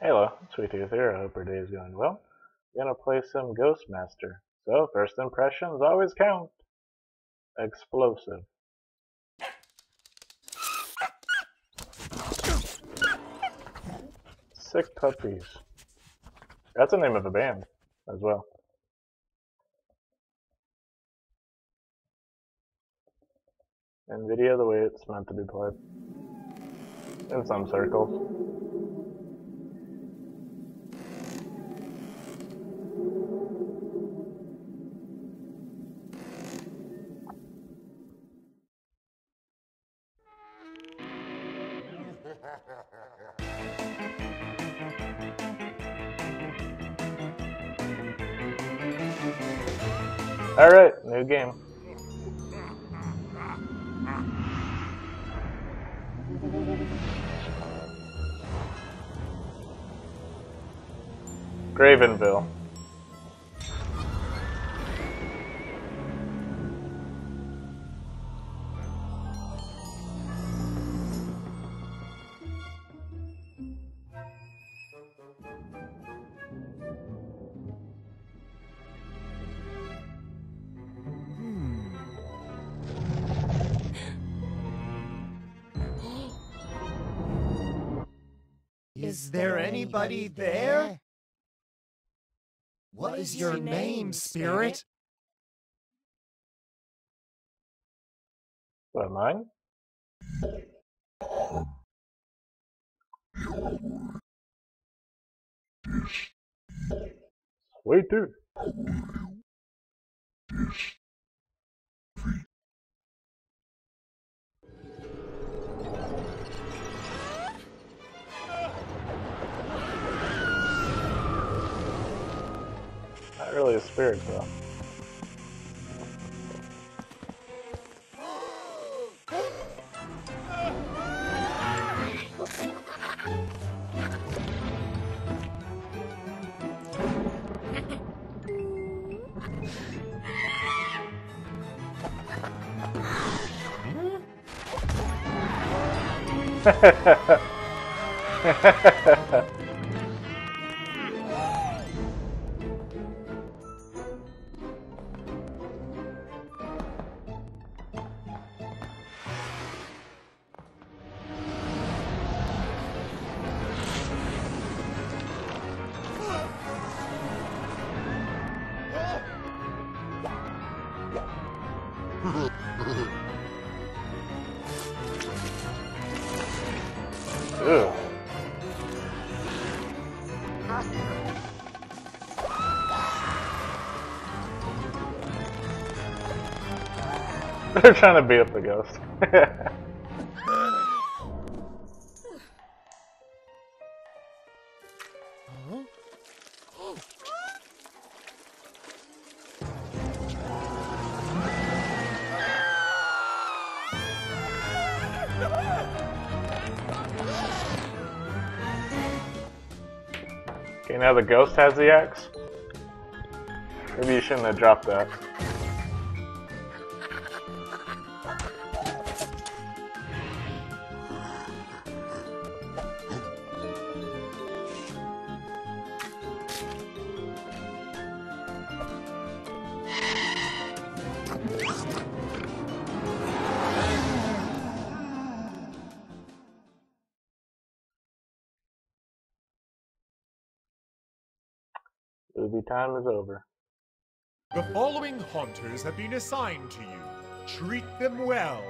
Hello, Sweet Tooth here. I hope your day is going well. I'm gonna play some Ghost Master. So, first impressions always count. Explosive. Sick Puppies. That's the name of a band as well. NVIDIA the way it's meant to be played. In some circles. Alright, new game. Gravenville. Is there anybody there? What is your name, spirit? What, mine? Sweet Tooth. Not really a spirit though. Ew. They're trying to beat up the ghost. Okay, now the ghost has the axe. Maybe you shouldn't have dropped that. Movie time is over. The following haunters have been assigned to you. Treat them well.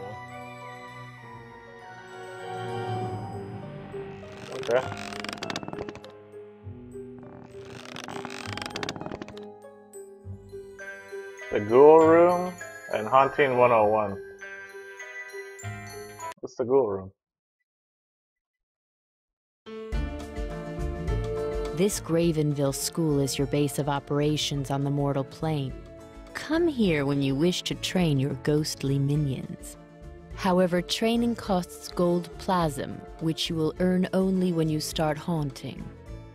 Okay. The Ghoul Room and Haunting 101. What's the Ghoul Room? This Gravenville school is your base of operations on the mortal plane. Come here when you wish to train your ghostly minions. However, training costs gold plasm, which you will earn only when you start haunting.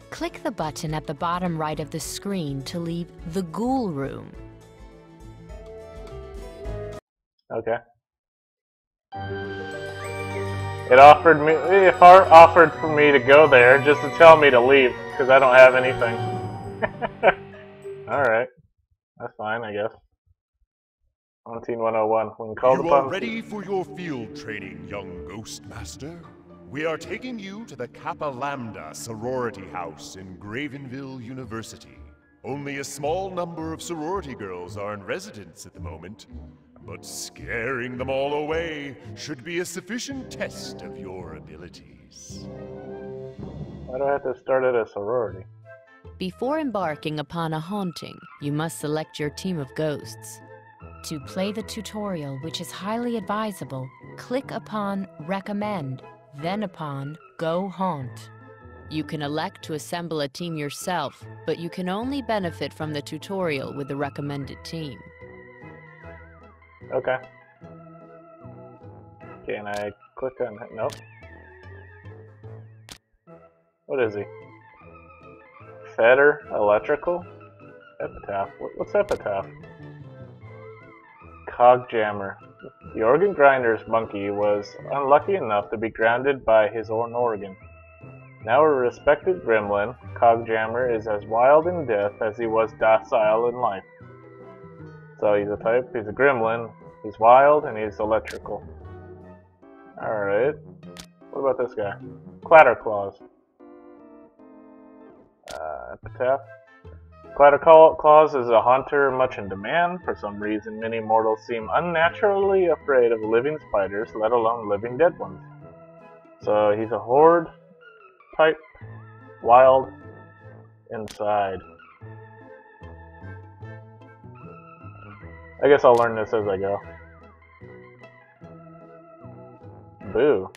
Click the button at the bottom right of the screen to leave the Ghoul Room. Okay. It offered for me to go there just to tell me to leave because I don't have anything. Alright. That's fine, I guess. 19101. When called You are upon... ready for your field training, young Ghost Master. We are taking you to the Kappa Lambda sorority house in Gravenville University. Only a small number of sorority girls are in residence at the moment, but scaring them all away should be a sufficient test of your abilities. Why do I have to start at a sorority? Before embarking upon a haunting, you must select your team of ghosts. To play the tutorial, which is highly advisable, click upon Recommend, then upon Go Haunt. You can elect to assemble a team yourself, but you can only benefit from the tutorial with the recommended team. Okay. Can I click on it? Nope. What is he? Fetter? Electrical? Epitaph. What's Epitaph? Cog Jammer. The organ grinder's monkey was unlucky enough to be grounded by his own organ. Now a respected gremlin, Cog Jammer is as wild in death as he was docile in life. So he's a type, he's a gremlin, he's wild, and he's electrical. Alright. What about this guy? Clatterclaws. Epitaph. Clatterclaws is a haunter much in demand. For some reason, many mortals seem unnaturally afraid of living spiders, let alone living dead ones. So he's a horde type, wild, inside. I guess I'll learn this as I go. Boo.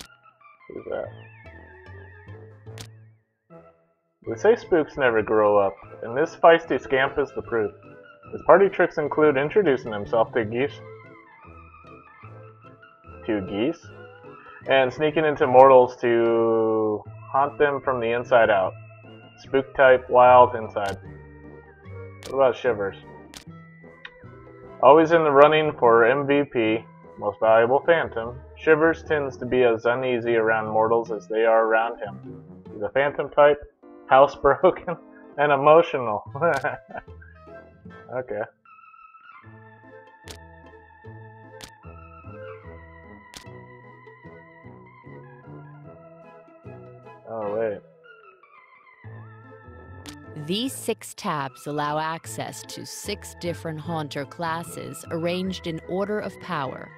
Who's that? They say spooks never grow up, and this feisty scamp is the proof. His party tricks include introducing himself to geese, and sneaking into mortals to haunt them from the inside out. Spook type, wild, inside. What about Shivers? Always in the running for MVP, most valuable phantom, Shivers tends to be as uneasy around mortals as they are around him. He's a phantom type, housebroken, and emotional. Okay. Oh, wait. These 6 tabs allow access to 6 different haunter classes arranged in order of power.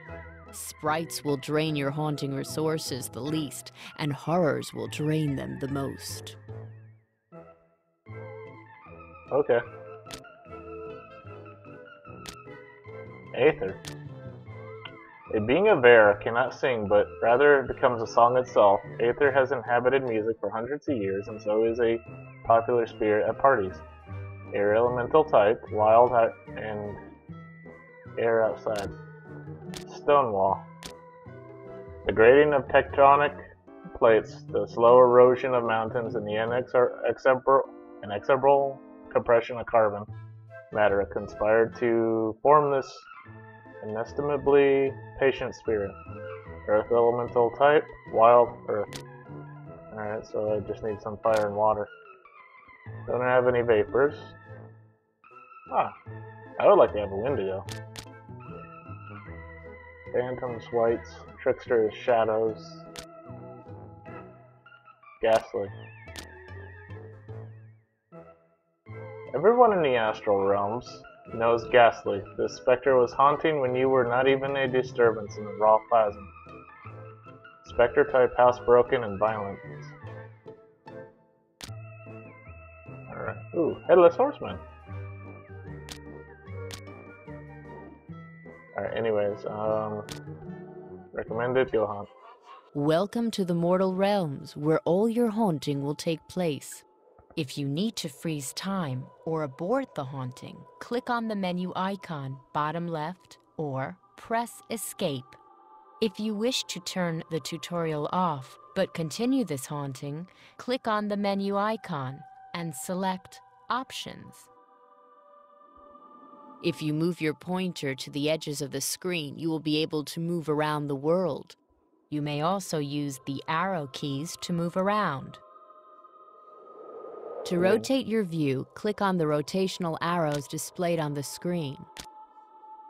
Sprites will drain your haunting resources the least, and horrors will drain them the most. Okay. Aether. A being of air cannot sing, but rather becomes a song itself. Aether has inhabited music for hundreds of years, and so is a popular spirit at parties. Air elemental type, wild and air outside. Stonewall. The grating of tectonic plates, the slow erosion of mountains, and the inexorable compression of carbon matter conspired to form this inestimably patient spirit. Earth elemental type, wild earth. Alright, so I just need some fire and water. Don't have any vapors. Ah, I would like to have a Wendigo. Phantoms, whites, tricksters, shadows. Ghastly. Everyone in the astral realms knows Ghastly. This specter was haunting when you were not even a disturbance in the raw plasm. Specter type, housebroken, and violent. Alright. Ooh, Headless Horseman. Alright, anyways, recommended, go hunt. Welcome to the mortal realms, where all your haunting will take place. If you need to freeze time or abort the haunting, click on the menu icon, bottom left, or press Escape. If you wish to turn the tutorial off, but continue this haunting, click on the menu icon and select Options. If you move your pointer to the edges of the screen, you will be able to move around the world. You may also use the arrow keys to move around. To rotate your view, click on the rotational arrows displayed on the screen.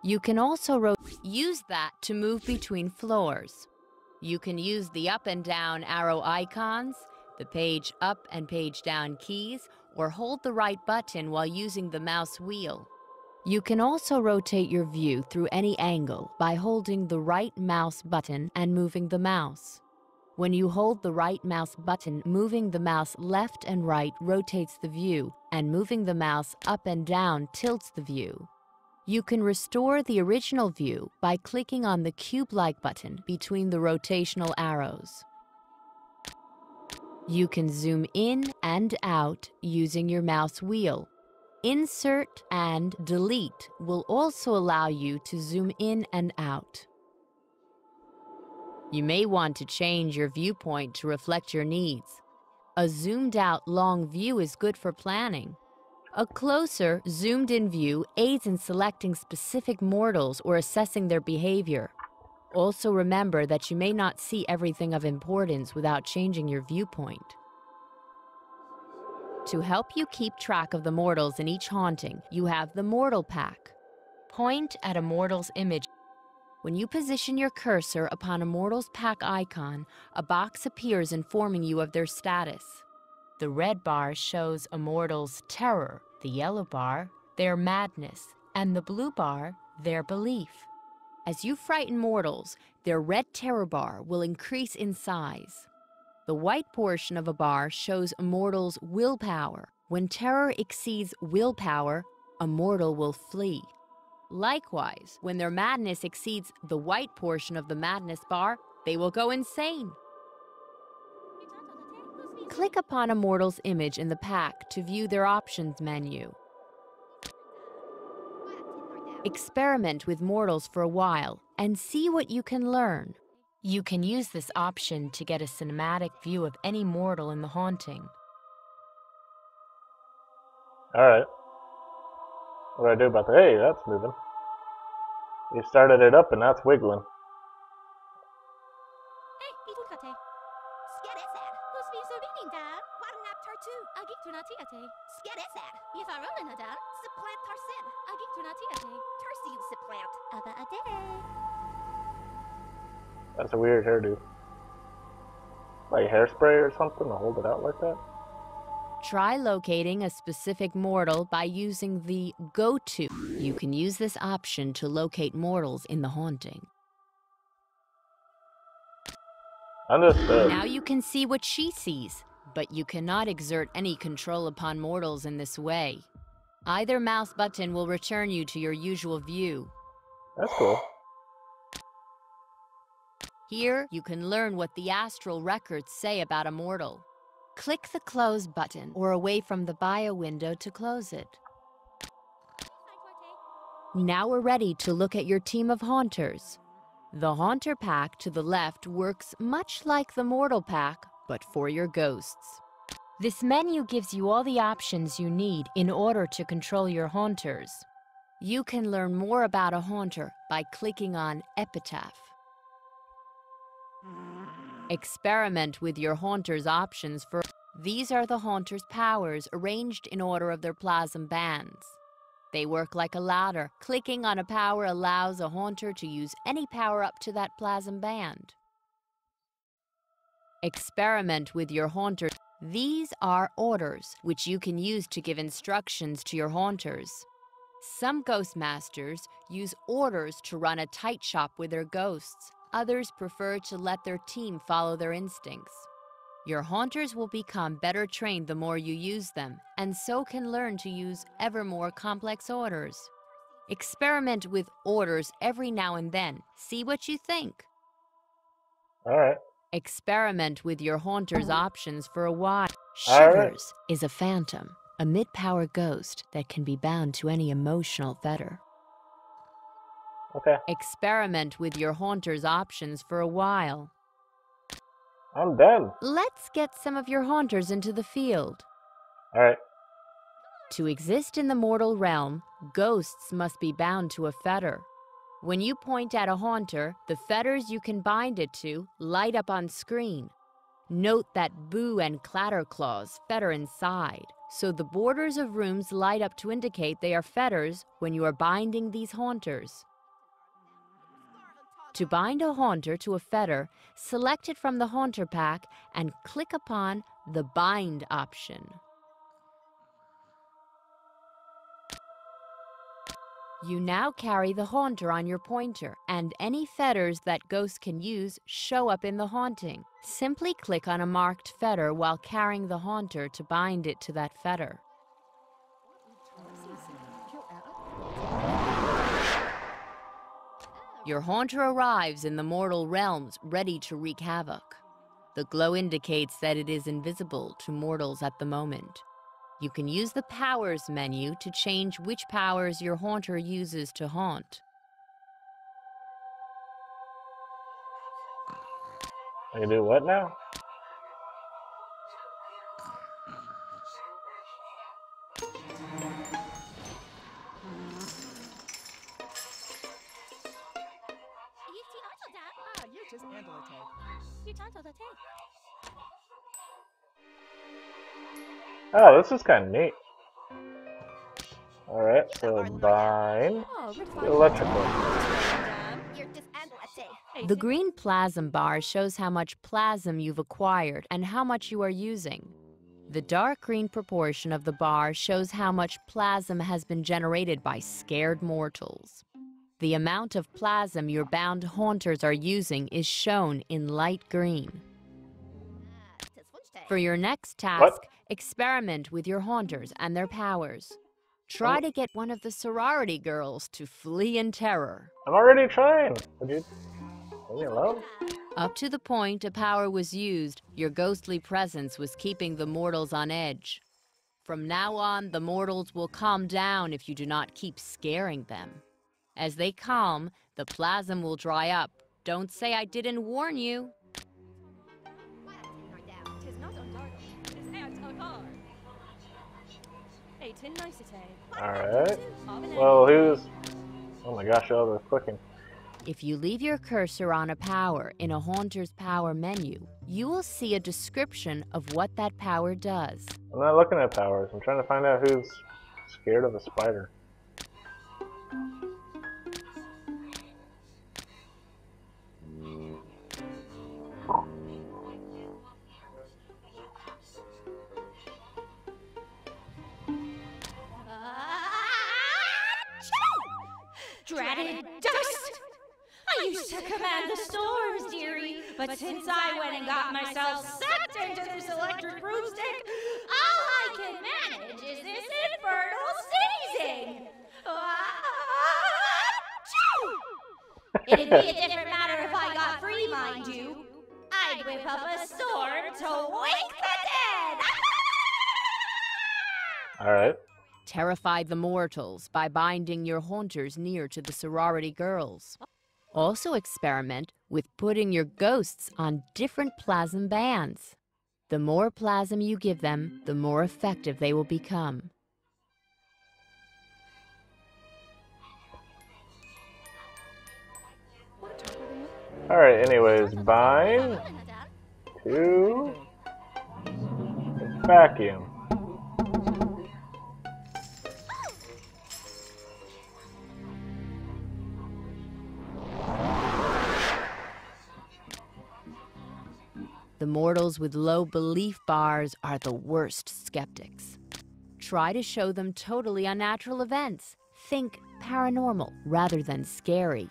You can also use that to move between floors. You can use the up and down arrow icons, the page up and page down keys, or hold the right button while using the mouse wheel. You can also rotate your view through any angle by holding the right mouse button and moving the mouse. When you hold the right mouse button, moving the mouse left and right rotates the view, and moving the mouse up and down tilts the view. You can restore the original view by clicking on the cube-like button between the rotational arrows. You can zoom in and out using your mouse wheel. Insert and delete will also allow you to zoom in and out. You may want to change your viewpoint to reflect your needs. A zoomed-out long view is good for planning. A closer, zoomed-in view aids in selecting specific mortals or assessing their behavior. Also remember that you may not see everything of importance without changing your viewpoint. To help you keep track of the mortals in each haunting, you have the Mortal Pack. Point at a mortal's image. When you position your cursor upon a mortal's pack icon, a box appears informing you of their status. The red bar shows a mortal's terror, the yellow bar, their madness, and the blue bar, their belief. As you frighten mortals, their red terror bar will increase in size. The white portion of a bar shows a mortal's willpower. When terror exceeds willpower, a mortal will flee. Likewise, when their madness exceeds the white portion of the madness bar, they will go insane. Click upon a mortal's image in the pack to view their options menu. Experiment with mortals for a while and see what you can learn. You can use this option to get a cinematic view of any mortal in the haunting. Alright. What do I do about that? Hey, that's moving. You started it up and that's wiggling. That's a weird hairdo. Like hairspray or something to hold it out like that? Try locating a specific mortal by using the Go To. You can use this option to locate mortals in the haunting. Understood. Now you can see what she sees, but you cannot exert any control upon mortals in this way. Either mouse button will return you to your usual view. That's cool. Here, you can learn what the astral records say about a mortal. Click the Close button or away from the bio window to close it. Now we're ready to look at your team of haunters. The Haunter Pack to the left works much like the Mortal Pack, but for your ghosts. This menu gives you all the options you need in order to control your haunters. You can learn more about a haunter by clicking on Epitaph. Experiment with your haunter's options for... These are the haunter's powers arranged in order of their plasm bands. They work like a ladder. Clicking on a power allows a haunter to use any power up to that plasm band. Experiment with your haunter. These are orders, which you can use to give instructions to your haunters. Some ghost masters use orders to run a tight shop with their ghosts. Others prefer to let their team follow their instincts. Your haunters will become better trained the more you use them, and so can learn to use ever more complex orders. Experiment with orders every now and then. See what you think. Alright. Experiment with your haunter's options for a while. All right. Shivers is a phantom, a mid-power ghost that can be bound to any emotional fetter. Okay. Experiment with your haunter's options for a while. I'm done. Let's get some of your haunters into the field. Alright. To exist in the mortal realm, ghosts must be bound to a fetter. When you point at a haunter, the fetters you can bind it to light up on screen. Note that Boo and Clatterclaws fetter inside, so the borders of rooms light up to indicate they are fetters when you are binding these haunters. To bind a haunter to a fetter, select it from the haunter pack and click upon the Bind option. You now carry the haunter on your pointer, and any fetters that ghosts can use show up in the haunting. Simply click on a marked fetter while carrying the haunter to bind it to that fetter. Your haunter arrives in the mortal realms, ready to wreak havoc. The glow indicates that it is invisible to mortals at the moment. You can use the Powers menu to change which powers your haunter uses to haunt. I can do what now? Oh, this is kind of neat. Alright, so bind electrical. The green plasm bar shows how much plasm you've acquired and how much you are using. The dark green proportion of the bar shows how much plasm has been generated by scared mortals. The amount of plasm your bound haunters are using is shown in light green. For your next task, experiment with your haunters and their powers. Try to get one of the sorority girls to flee in terror. I'm already trying. Would you leave me alone? Up to the point a power was used, your ghostly presence was keeping the mortals on edge. From now on, the mortals will calm down if you do not keep scaring them. As they calm, the plasm will dry up. Don't say I didn't warn you. Alright. Well, who's... Oh my gosh, all the clicking. If you leave your cursor on a power in a Haunter's Power menu, you will see a description of what that power does. I'm not looking at powers. I'm trying to find out who's scared of a spider. Dreaded dust! I used to command the storms, dearie, but since I went and got myself sucked into this electric broomstick, all I can manage is this infernal sneezing! It'd be a different matter if I got free, mind you. I'd whip up a storm to wake the dead! Alright. Terrify the mortals by binding your haunters near to the sorority girls. Also experiment with putting your ghosts on different plasm bands. The more plasm you give them, the more effective they will become. Alright, anyways, bind to vacuum. The mortals with low belief bars are the worst skeptics. Try to show them totally unnatural events. Think paranormal rather than scary.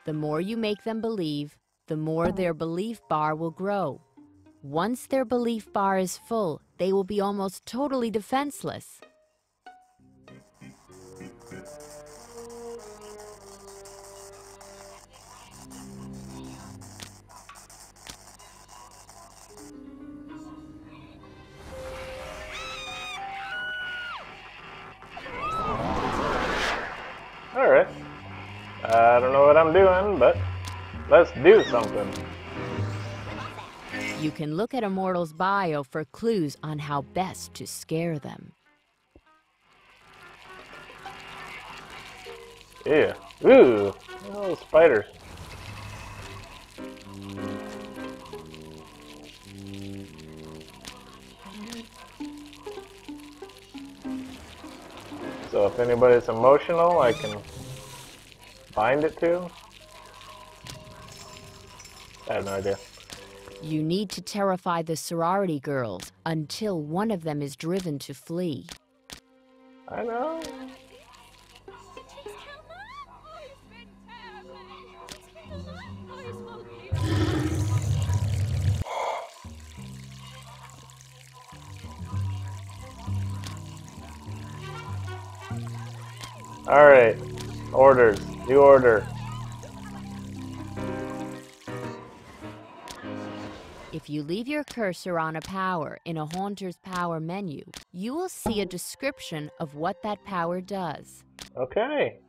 The more you make them believe, the more their belief bar will grow. Once their belief bar is full, they will be almost totally defenseless. Alright. I don't know what I'm doing, but let's do something. You can look at a mortal's bio for clues on how best to scare them. Yeah. Ooh. Oh, spiders. So if anybody's emotional, I can bind it to. I have no idea. You need to terrify the sorority girls until one of them is driven to flee. I know. Alright. Orders. New order. If you leave your cursor on a power in a Haunter's Power menu, you will see a description of what that power does. Okay.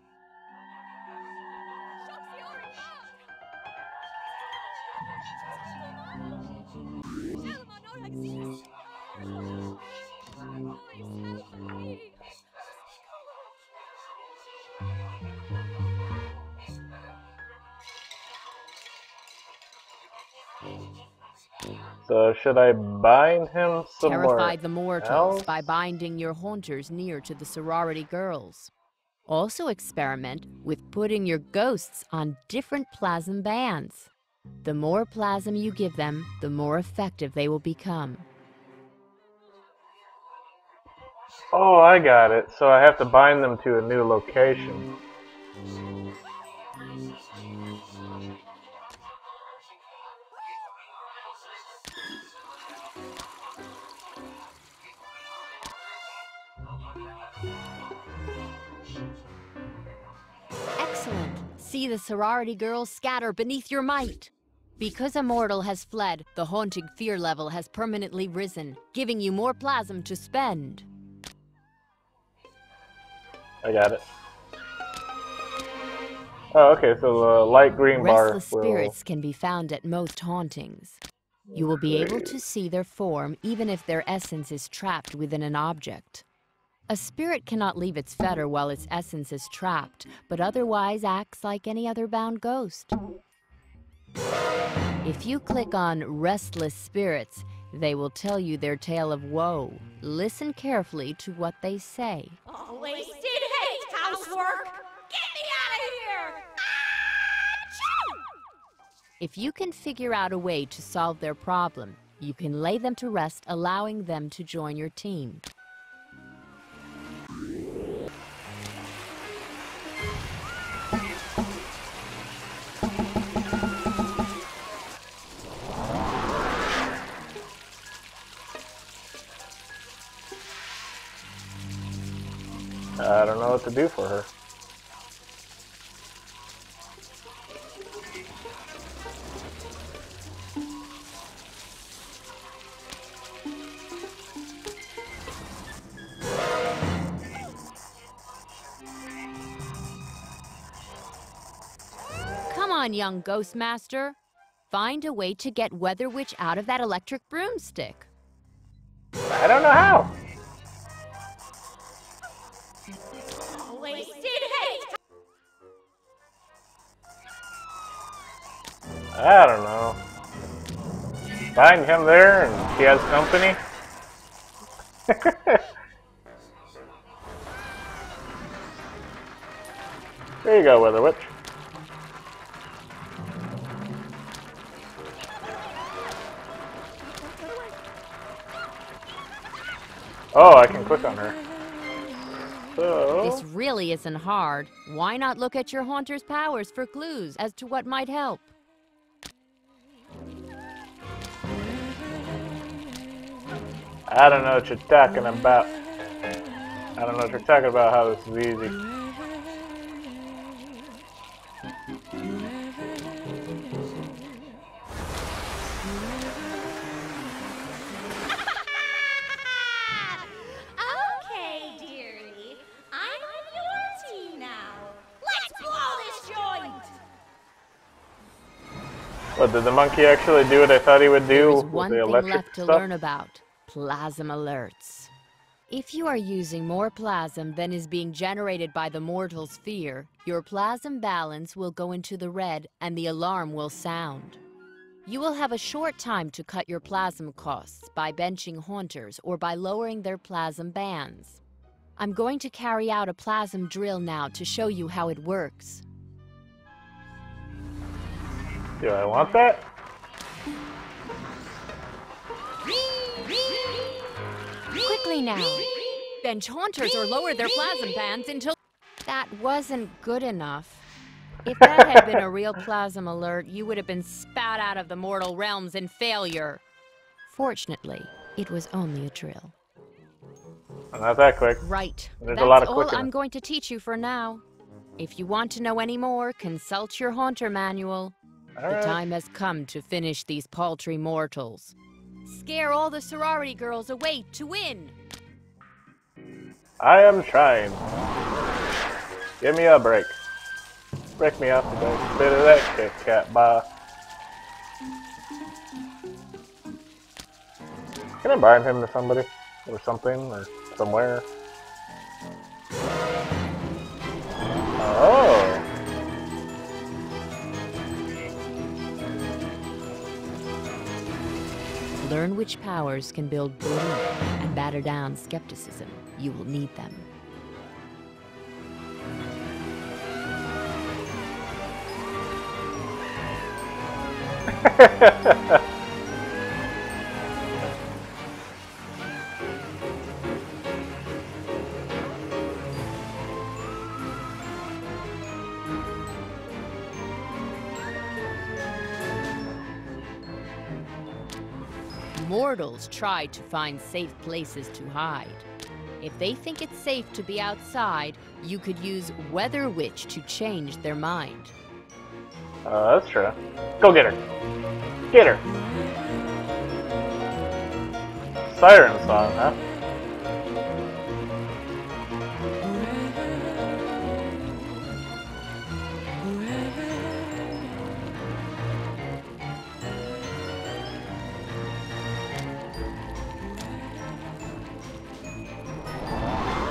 So should I bind him somewhere Terrify the mortals else? by binding your haunters near to the sorority girls. Also experiment with putting your ghosts on different plasm bands. The more plasm you give them, the more effective they will become. Oh, I got it. So I have to bind them to a new location. Excellent. See the sorority girls scatter beneath your might. Because a mortal has fled, the haunting fear level has permanently risen, giving you more plasm to spend. I got it. Oh, okay, so the light green bar Restless will... spirits can be found at most hauntings. You will be able to see their form even if their essence is trapped within an object. A spirit cannot leave its fetter while its essence is trapped, but otherwise acts like any other bound ghost. If you click on Restless Spirits, they will tell you their tale of woe. Listen carefully to what they say. Oh, wasted hate housework! Get me out of here! Achoo! If you can figure out a way to solve their problem, you can lay them to rest, allowing them to join your team. I don't know what to do for her. Come on, young Ghost Master. Find a way to get Weather Witch out of that electric broomstick. I don't know how. Oh, wasted hate! I don't know. Bind him there and he has company. There you go, Weather Witch. Oh, I can click on her. So... This really isn't hard. Why not look at your Haunter's powers for clues as to what might help? I don't know what you're talking about. I don't know what you're talking about, how this is easy. Okay, dearie. I'm on your team now. Let's blow this joint! What, did the monkey actually do what I thought he would do There's with one the thing electric left to stuff? learn about. Plasm alerts. If you are using more plasm than is being generated by the mortal sphere, your plasm balance will go into the red and the alarm will sound. You will have a short time to cut your plasm costs by benching haunters or by lowering their plasm bands. I'm going to carry out a plasm drill now to show you how it works. Do I want that? Quickly now! Bench haunters or lower their plasm bands until... That wasn't good enough. If that had been a real plasm alert, you would have been spat out of the mortal realms in failure. Fortunately, it was only a drill. Not that quick. Right. There's That's a lot of all quickness. I'm going to teach you for now. If you want to know any more, consult your haunter manual. All The right. time has come to finish these paltry mortals. Scare all the sorority girls away to win! I am trying. Give me a break. Break me up a bit of that Kit Kat bar. Can I bind him to somebody? Or something? Or somewhere? Oh! Learn which powers can build belief and batter down skepticism. You will need them. Mortals try to find safe places to hide. If they think it's safe to be outside, you could use Weather Witch to change their mind. That's true. Go get her. Get her. Siren song, huh?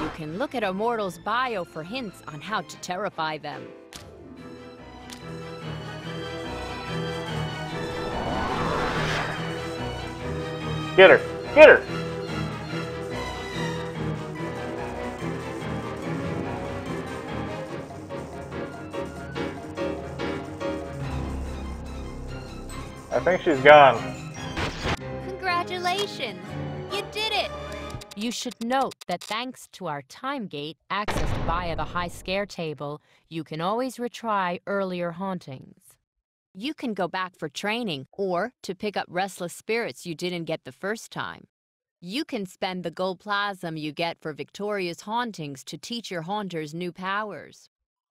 You can look at a mortal's bio for hints on how to terrify them. Get her. Get her. I think she's gone. Congratulations! You did it! You should note that thanks to our time gate accessed via the high scare table, you can always retry earlier hauntings. You can go back for training or to pick up restless spirits you didn't get the first time. You can spend the gold plasm you get for victorious hauntings to teach your haunters new powers.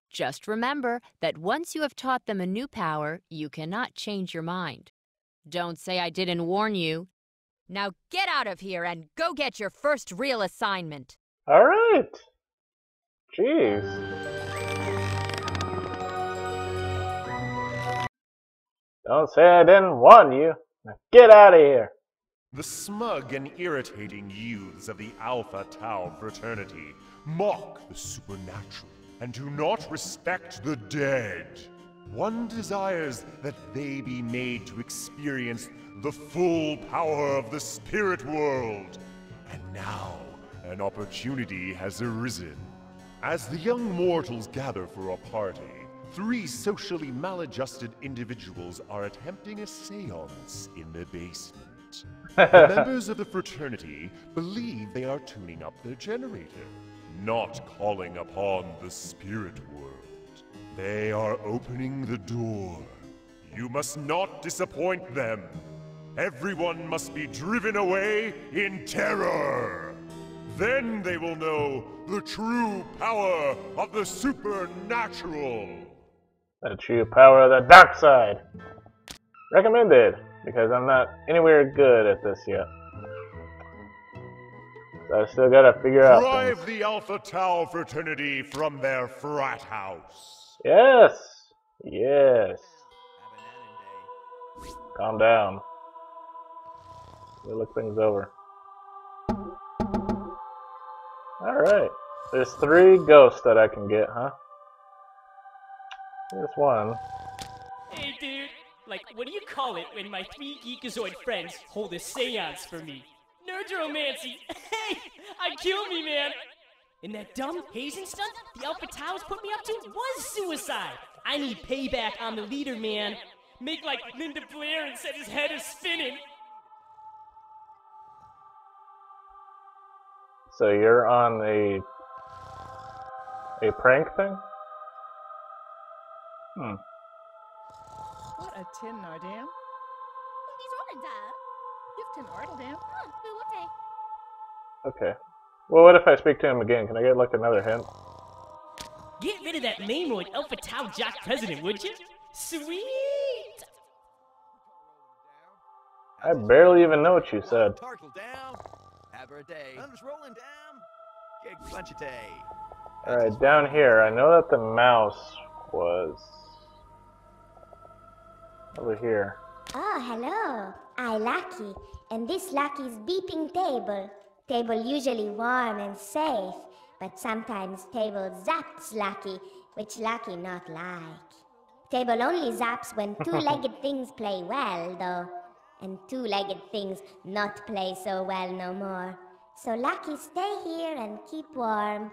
Just remember that once you have taught them a new power, you cannot change your mind. Don't say I didn't warn you. Now get out of here and go get your first real assignment. Alright. Jeez. Don't say I didn't warn you. Now get out of here. The smug and irritating youths of the Alpha Tau fraternity mock the supernatural and do not respect the dead. One desires that they be made to experience the full power of the spirit world. And now, an opportunity has arisen. As the young mortals gather for a party, three socially maladjusted individuals are attempting a seance in the basement. The members of the fraternity believe they are tuning up their generator, not calling upon the spirit world. They are opening the door. You must not disappoint them. Everyone must be driven away in terror. Then they will know the true power of the supernatural. The true power of the dark side. Recommended, because I'm not anywhere good at this yet. So I still gotta figure out Drive things. the Alpha Tau fraternity from their frat house. Yes! Yes. Calm down. We'll look things over. Alright. There's 3 ghosts that I can get, huh? Here's one. Hey, dude. Like, what do you call it when my 3 geekazoid friends hold a seance for me? Nerdromancy! Hey! I killed me, man! And that dumb hazing stunt the Alpha Towers put me up to was suicide! I need payback on the leader, man. Make like Linda Blair and set his head is spinning. So you're on a prank thing? What a tin Nardam. Puppies rolling down. You've tin Ardaldam. Oh, who would Okay. Well, what if I speak to him again? Can I get like another hint? Get rid of that Mamoid Alpha Tau Jock president, would you? Sweet! I barely even know what you said. Turtle down. Have a day. Thunder's rolling down. Gig bunch of day. Alright, down here, I know that the mouse was over here. Oh, hello. I Lucky, and this Lucky's beeping table. Table usually warm and safe, but sometimes table zaps Lucky, which Lucky not like. Table only zaps when 2-legged things play well, though, and 2-legged things not play so well no more. So Lucky, stay here and keep warm.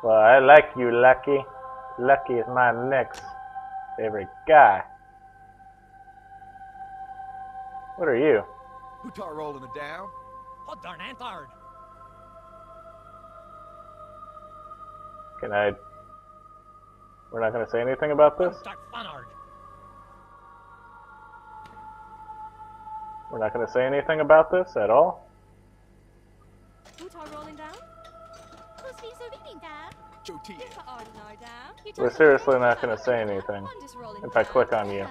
Well, I like you, Lucky. Lucky is my next favorite guy. What are you? Who tar rolling it down? Oh, darn Antard! Can I... We're not going to say anything about this? Dark Funard! We're not going to say anything about this at all? Who's all rolling down? Who's feet are reading down? Jotia. Who's ordinary down? We're seriously not going to say anything if I click on you.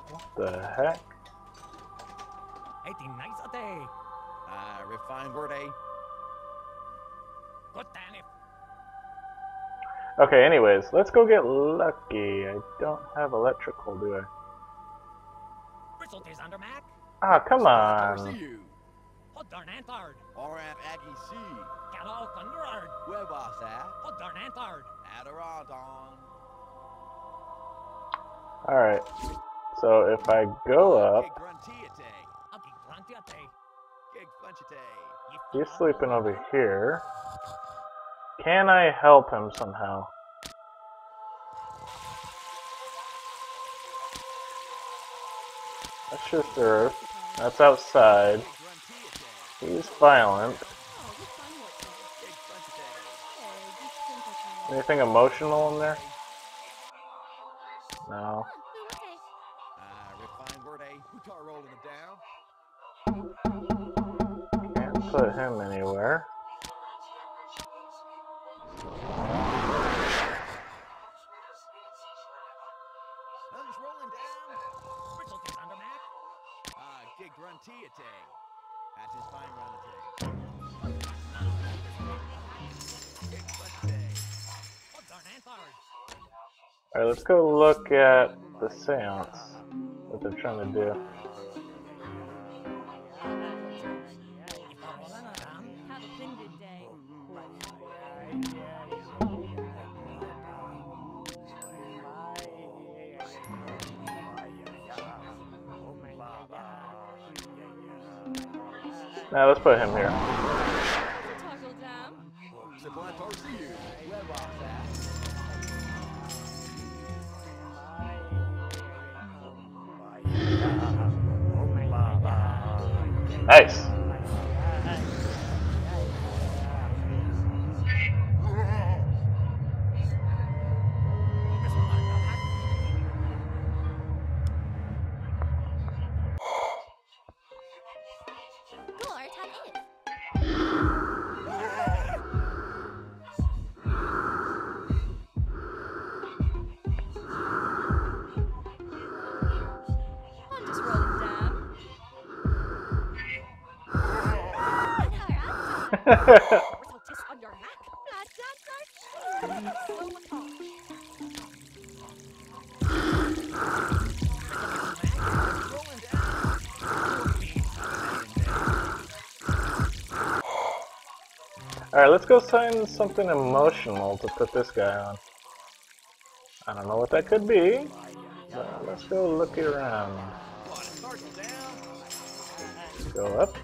What the heck? 18 nights a day. Refined word, eh? Good damn it. Okay, anyways, let's go get Lucky. I don't have electrical, do I? Bristle is under Mac. Ah, come on. you. Oh, darn Antard. Oram Aggie C. Gallo Thunderard. Where was that? Oh, darn Antard. Adirondack. Alright, so if I go up, Gig gruntiate. I'll get Grantiate. Gig bunchate. he's sleeping over here. Can I help him somehow? That's just Earth. That's outside. He's violent. Anything emotional in there? No. Refined word, eh? Who tar rolling it down? Can't put him anywhere. Thunder's rolling down. Bristle is under Mac. Gig gruntiate. That's his fine run Gig bunchate. Oh, darn Antard. Alright, let's go look at the seance. What they're trying to do. Have a splendid day. Now let's put him here. Toggle down. Supply parts to you. Where was that? Nice. Door tab is. I'm just rolling down. Whistle tis on your back. Blood dancer. Slow and tall. Alright, let's go find something emotional to put this guy on. I don't know what that could be, but let's go look around. Go up.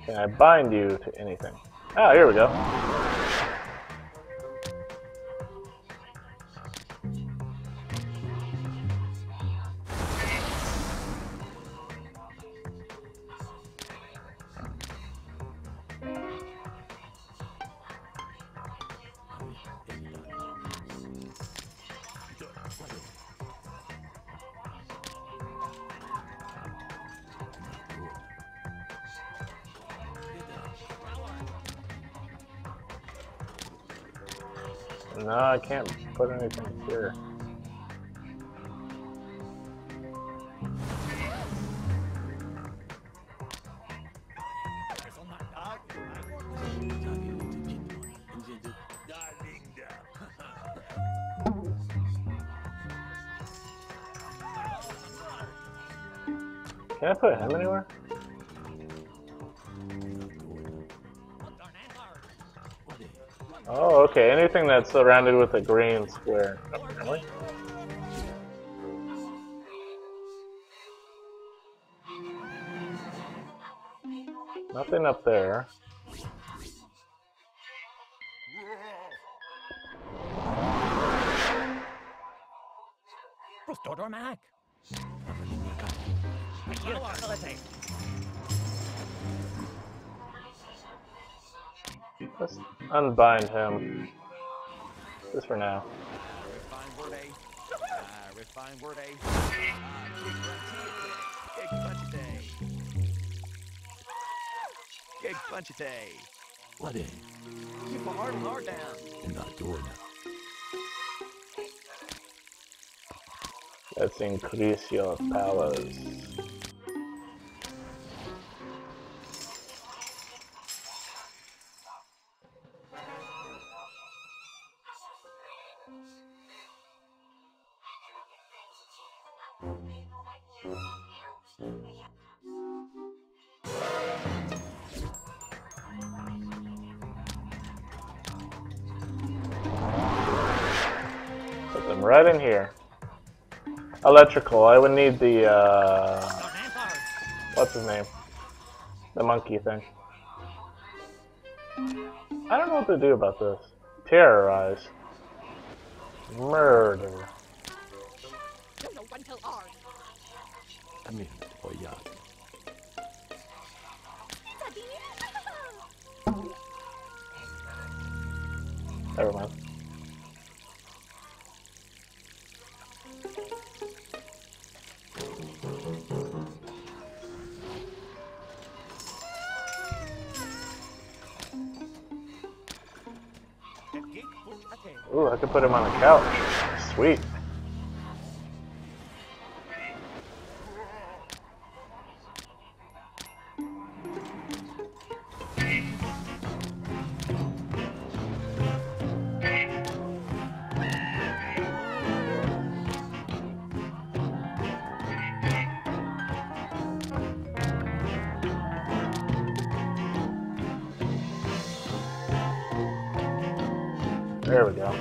Can I bind you to anything? Ah, here we go. No, I can't put anything here. Can I put him anywhere? Oh, okay. Anything that's surrounded with a green square. Apparently. Nothing up there. Let's unbind him. Just for now. What is? Keep a hard and down. And not doing Let's increase your powers. Put them right in here. Electrical, I would need the, what's his name? The monkey thing. I don't know what to do about this. Terrorize. Murder. I mean, oh yeah. Never mind. Ooh, I could put him on the couch. Sweet. There we go.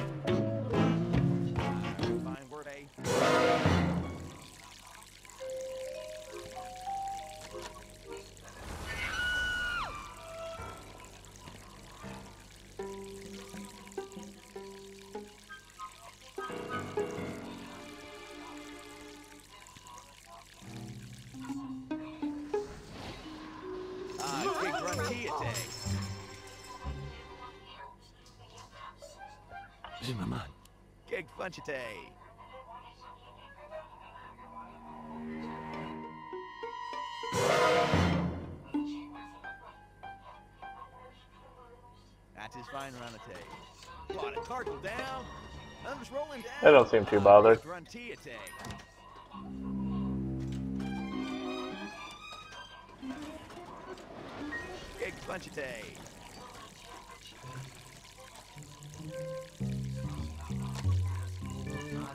Gig Funchite. That's his fine around the tape. What a turtle down. Thumbs rolling down. They don't seem too bothered. Gig Funchite.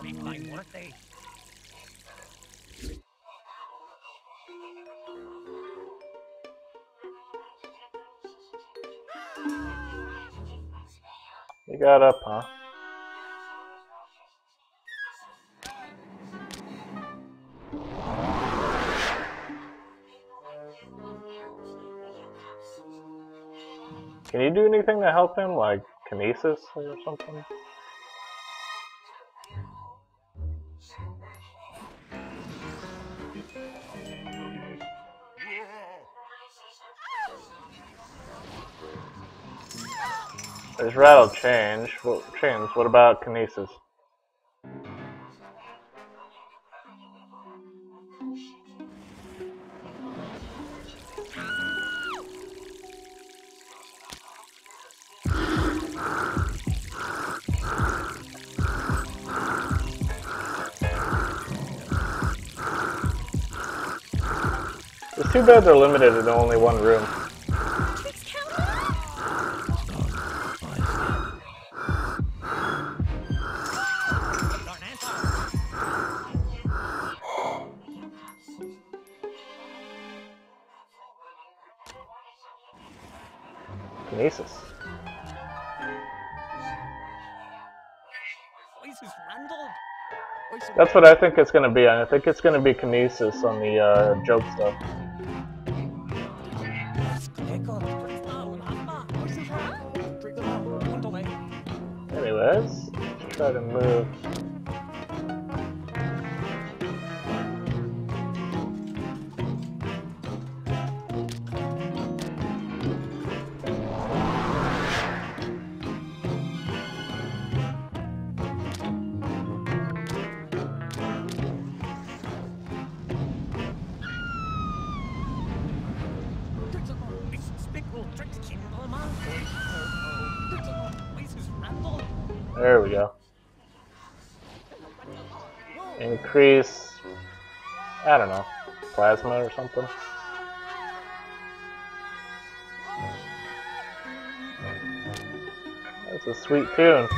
Make my birthday. You got up, huh? Can you do anything to help him, like kinesis or something? There's rattle change. What about kinesis? It's too bad they're limited to only one room. Kinesis. That's what I think it's going to be. I think it's going to be kinesis on the joke stuff. Anyways, let's try to move. There we go. Increase, I don't know, plasma or something. That's a sweet tune.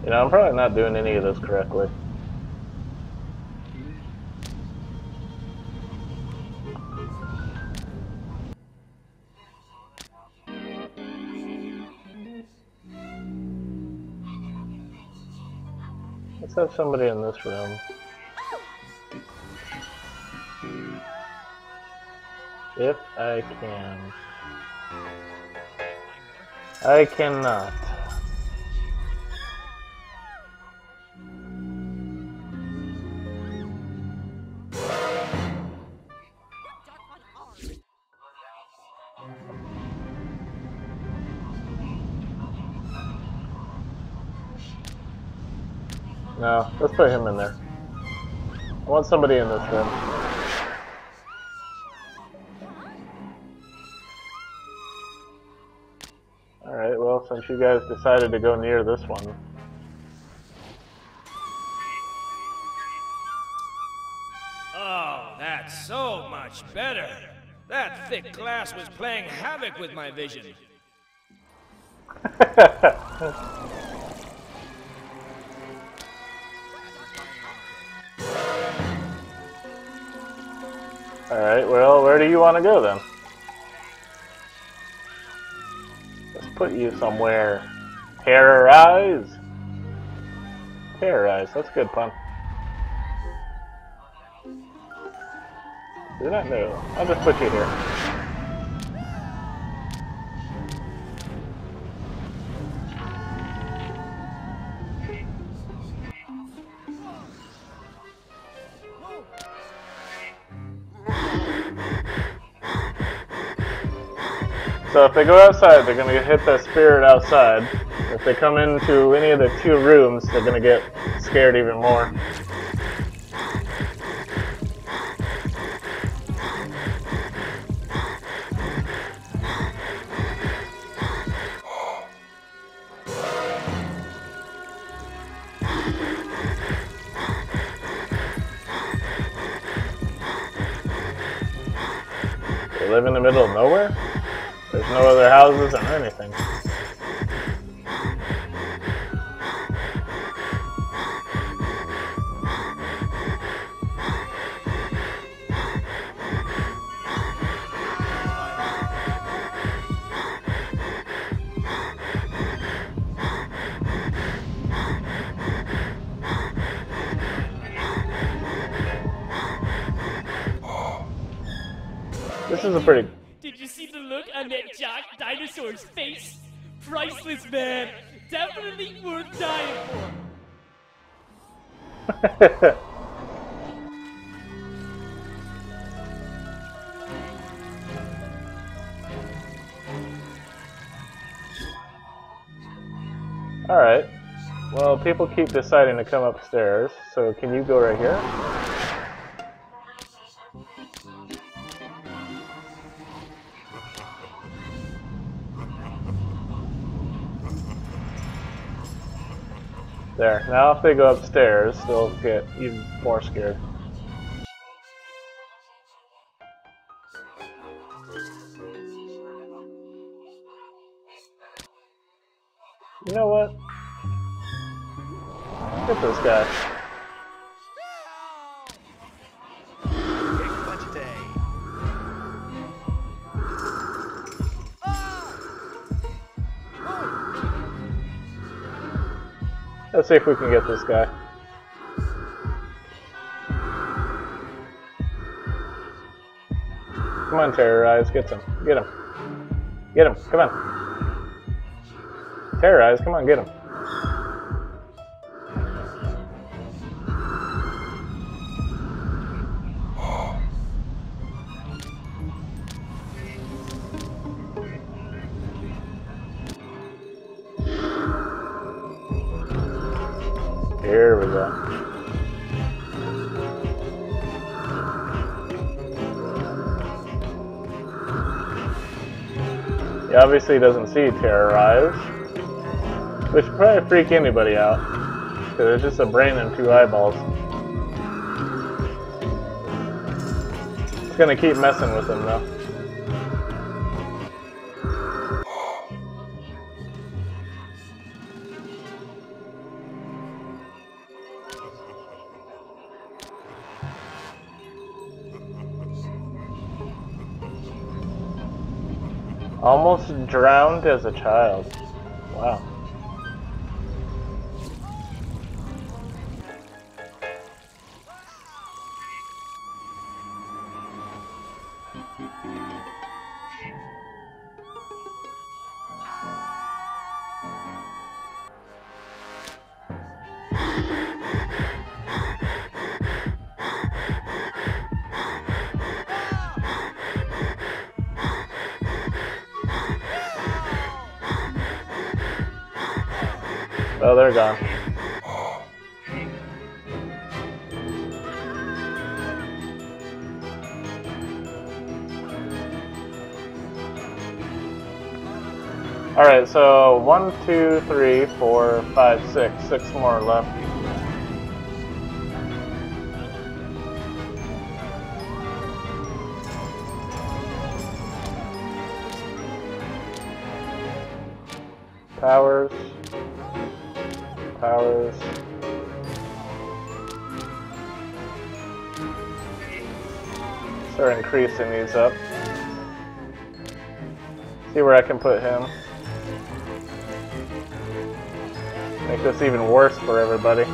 You know, I'm probably not doing any of this correctly. Let's have somebody in this room. If I can. I cannot. No, let's put him in there. I want somebody in this room. Alright, well, since you guys decided to go near this one. Oh, that's so much better. That thick glass was playing havoc with my vision. Alright, well, where do you want to go then? Let's put you somewhere. Terrorize? Terrorize, that's a good pun. Do not know. I'll just put you here. So if they go outside, they're going to hit that spirit outside. If they come into any of the two rooms, they're going to get scared even more. live in the middle of nowhere? There's no other houses or anything. This is a pretty... Did you see the look on that jock dinosaur's face? Priceless, man. Definitely worth dying for. Alright. Well, people keep deciding to come upstairs, so can you go right here? There. Now if they go upstairs, they'll get even more scared. You know what? Get this guy. Let's see if we can get this guy. Come on, Terrorize, get him. Get him. Get him, come on. Terrorize, come on, get him. Here we go. He obviously doesn't see Terrorize, which would probably freak anybody out, because it's just a brain and two eyeballs. It's gonna keep messing with him though. Almost drowned as a child. Wow. Oh, they're gone. Alright, so 1, 2, 3, 4, 5, 6. 6 more left. Powers. Powers. Start increasing these up. See where I can put him. Make this even worse for everybody.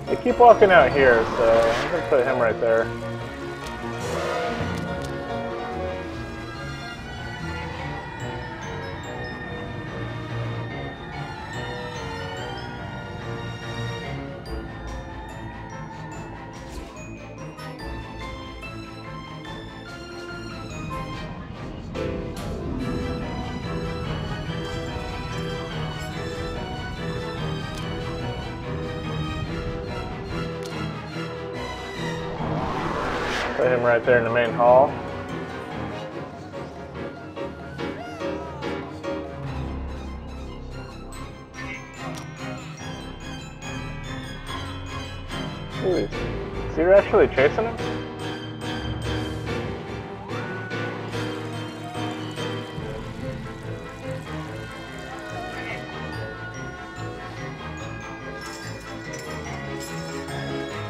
They keep walking out here, so I'm gonna put him right there. Put him right there in the main hall. Ooh, is he actually chasing him?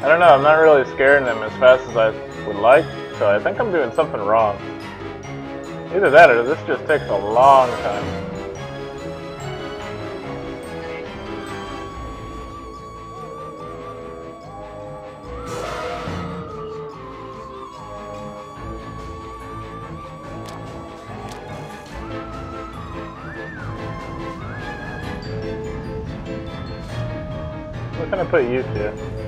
I don't know, I'm not really scaring them as fast as I would like, so I think I'm doing something wrong. Either that or this just takes a long time. What can I put you to?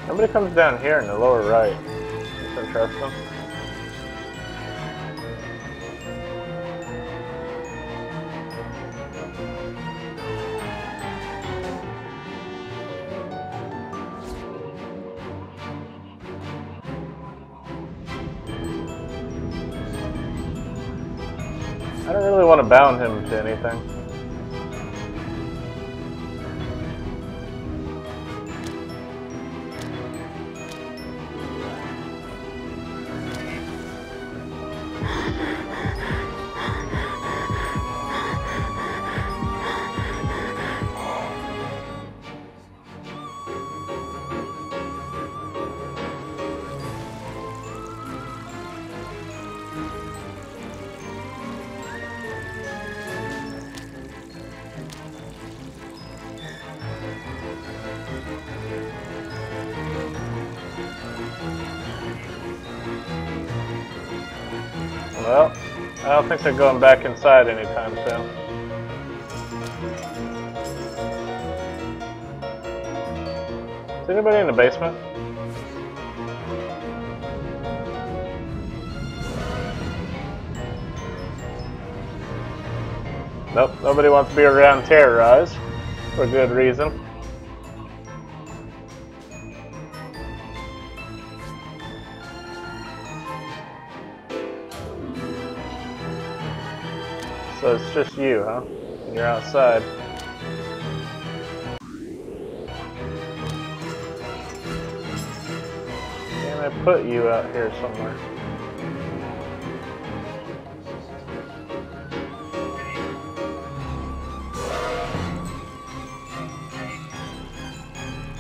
Somebody comes down here in the lower right. That's interesting. I don't really want to bound him to anything. Well, I don't think they're going back inside anytime soon. Is anybody in the basement? Nope, nobody wants to be around Terrorize, for good reason. So it's just you, huh? And you're outside. Can I put you out here somewhere?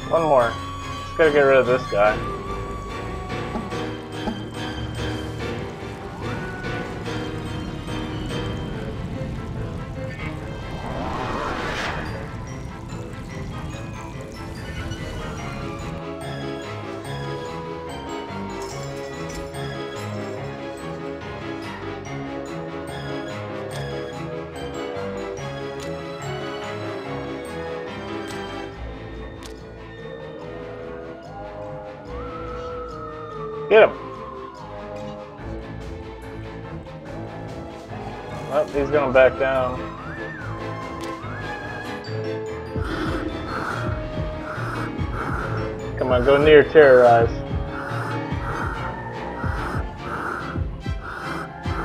One more. Just gotta get rid of this guy. Get him! Well, he's going back down. Come on, go near Terrorize.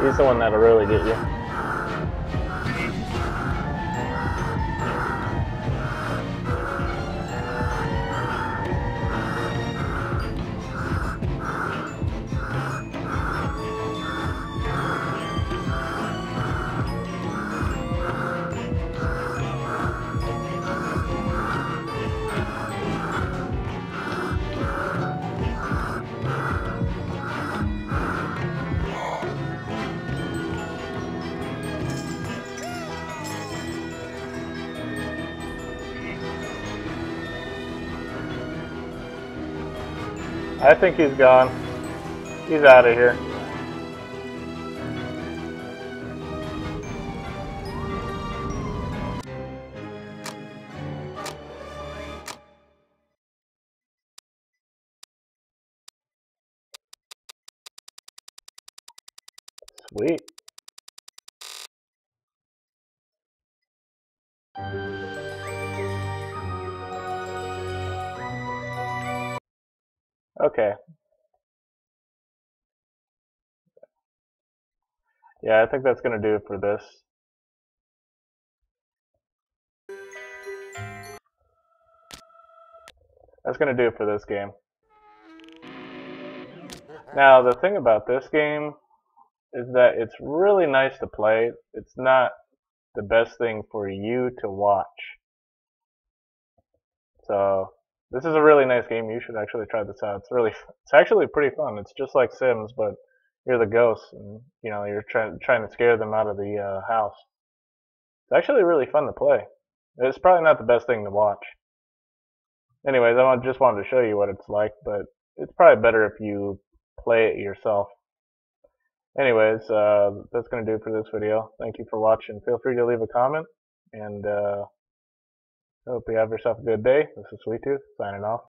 He's the one that'll really get you. I think he's gone. He's out of here. Sweet. Okay. Yeah, I think that's going to do it for this. That's going to do it for this game. Now, the thing about this game is that it's really nice to play. It's not the best thing for you to watch. So, this is a really nice game. You should actually try this out. It's actually pretty fun. It's just like Sims, but you're the ghost, and you know you're trying to scare them out of the house. It's actually really fun to play. It's probably not the best thing to watch. Anyways, just wanted to show you what it's like, but it's probably better if you play it yourself. Anyways, that's going to do it for this video. Thank you for watching. Feel free to leave a comment, and hope you have yourself a good day. This is Sweet Tooth, signing off.